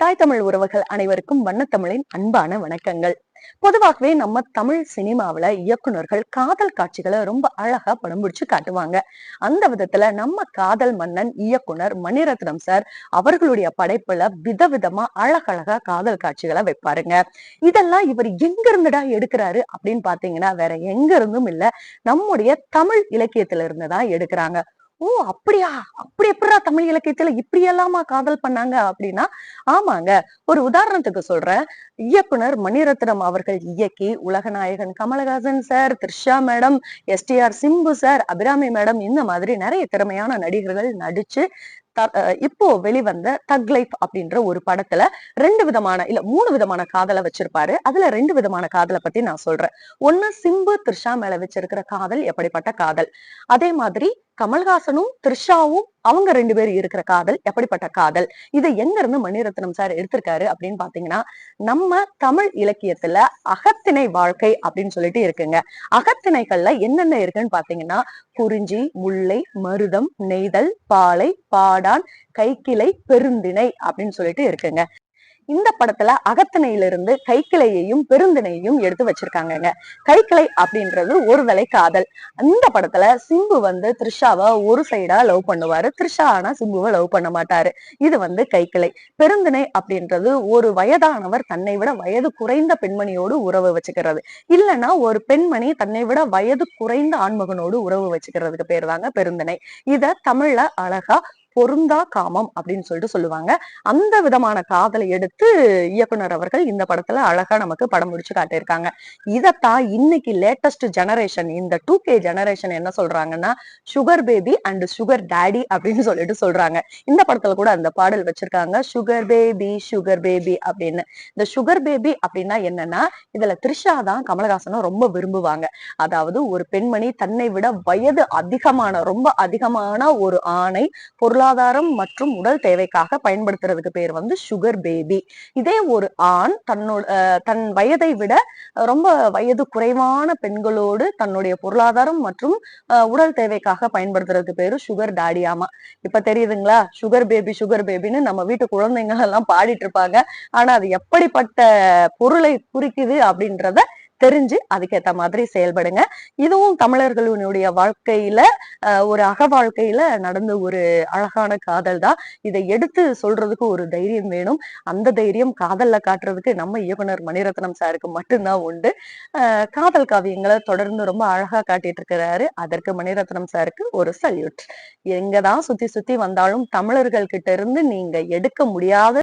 தாய் தமிழ் உறவுகள் அனைவருக்கும் வண்ணத்தமிழின் அன்பான வணக்கங்கள். பொதுவாகவே நம்ம தமிழ் சினிமாவில இயக்குனர்கள் காதல் காட்சிகளை ரொம்ப அழகா படம் பிடிச்சு காட்டுவாங்க. அந்த விதத்துல நம்ம காதல் மன்னன் இயக்குனர் மணிரத்னம் சார் அவர்களுடைய படைப்புல விதவிதமா அழகழகா காதல் காட்சிகளை வைப்பாருங்க. இதெல்லாம் இவர் எங்க இருந்துடா எடுக்கிறாரு அப்படின்னு பாத்தீங்கன்னா வேற எங்க இருந்தும் இல்ல, நம்முடைய தமிழ் இலக்கியத்துல இருந்துதான் எடுக்கிறாங்க. ஓ அப்படியா, அப்படி எப்படிடா தமிழ் இலக்கியத்துல இப்படி எல்லாமா காதல் பண்ணாங்க அப்படின்னா, ஆமாங்க. ஒரு உதாரணத்துக்கு சொல்றேன். இயக்குனர் மணிரத்னம் அவர்கள் இயக்கி Ulaganayagan Kamal Haasan sir, Trisha madam, STR Simbu sir, Abhirami madam இந்த மாதிரி நிறைய திறமையான நடிகர்கள் நடிச்சு இப்போ வெளிவந்த தக் லைஃப் அப்படின்ற ஒரு படத்துல 2 விதமான இல்ல 3 விதமான காதலை வச்சிருப்பாரு. அதுல 2 விதமான காதலை பத்தி நான் சொல்றேன். ஒண்ணு சிம்பு த்ரிஷா மேல வச்சிருக்கிற காதல் எப்படிப்பட்ட காதல், அதே மாதிரி கமல்ஹாசனும் த்ரிஷாவும் அவங்க 2 பேரும் இருக்கிற காதல் எப்படிப்பட்ட காதல். இதை எங்க இருந்து மணிரத்னம் சார் எடுத்திருக்காரு அப்படின்னு பாத்தீங்கன்னா, நம்ம தமிழ் இலக்கியத்துல அகத்திணை வாழ்க்கை அப்படின்னு சொல்லிட்டு இருக்குங்க. அகத்திணைகள்ல என்னென்ன இருக்குன்னு பாத்தீங்கன்னா, குறிஞ்சி, முல்லை, மருதம், நெய்தல், பாலை, பாடான், கைக்கிளை, பெருந்திணை அப்படின்னு சொல்லிட்டு இருக்குங்க. இந்த படத்துல அகத்திணையிலிருந்து கைக்கிளையையும் பெருந்திணையையும் எடுத்து வச்சிருக்காங்கங்க. கைக்கிளை அப்படின்றது ஒருதலை காதல். அந்த படத்துல சிம்பு த்ரிஷாவை ஒரு சைடா லவ் பண்ணுவாரு, த்ரிஷா ஆனா சிம்புவை லவ் பண்ண மாட்டாரு. இது கைக்கிளை. பெருந்திணை அப்படின்றது ஒரு வயதானவர் தன்னை விட வயது குறைந்த பெண்மணியோடு உறவு வச்சுக்கிறது, இல்லைன்னா ஒரு பெண்மணி தன்னை விட வயது குறைந்த ஆண்மகனோடு உறவு வச்சுக்கிறதுக்கு பேர் தாங்க பெருந்திணை. இத தமிழ்ல அழகா பொருந்தா காமம் அப்படின்னு சொல்லிட்டு சொல்லுவாங்க. அந்த விதமான காதலை எடுத்து இயக்குனர் அவர்கள் இந்த படத்துல அழகா நமக்கு படம் முடிச்சு காட்டியிருக்காங்க. இதத்தான் இன்னைக்கு லேட்டஸ்ட் ஜெனரேஷன், இந்த 2K ஜெனரேஷன் என்ன சொல்றாங்கன்னா, sugar baby and sugar daddy அப்படின்னு சொல்லிட்டு சொல்றாங்க. இந்த படத்துல கூட அந்த பாடல் வச்சிருக்காங்க, சுகர் பேபி அப்படின்னு. இந்த சுகர் பேபி அப்படின்னா என்னன்னா, இதுல த்ரிஷா தான் கமலஹாசனும் ரொம்ப விரும்புவாங்க. அதாவது ஒரு பெண்மணி தன்னை விட வயது அதிகமான ரொம்ப அதிகமான ஒரு ஆணை பொருளாதாரம் மற்றும் உடல் தேவைக்காக பயன்படுத்துறதுக்கு பேர் சுகர் பேபி. இதே ஒரு ஆண் தன் வயதை விட ரொம்ப வயது குறைவான பெண்களோடு தன்னுடைய பொருளாதாரம் மற்றும் உடல் தேவைக்காக பயன்படுத்துறதுக்கு பேரு சுகர் டாடியாமா. இப்ப தெரியுதுங்களா, சுகர் பேபின்னு நம்ம வீட்டு குழந்தைங்க எல்லாம் பாடிட்டு இருப்பாங்க. ஆனா அது எப்படிப்பட்ட பொருளை குறிக்குது அப்படின்றத தெரிஞ்சு அதுக்கேத்த மாதிரி செயல்படுங்க. இதுவும் தமிழர்களுடைய வாழ்க்கையில ஒரு அக வாழ்க்கையில நடந்த ஒரு அழகான காதல் தான். இதை எடுத்து சொல்றதுக்கு ஒரு தைரியம் வேணும். அந்த தைரியம் காதல்ல காட்டுறதுக்கு நம்ம இயக்குனர் மணிரத்னம் சாருக்கு மட்டும்தான் உண்டு. காதல் காவியங்களை தொடர்ந்து ரொம்ப அழகா காட்டிட்டு இருக்கிறாரு. அதற்கு மணிரத்னம் சாருக்கு ஒரு சல்யூட். எங்கதான் சுத்தி சுத்தி வந்தாலும் தமிழர்கள் கிட்ட இருந்து நீங்க எடுக்க முடியாத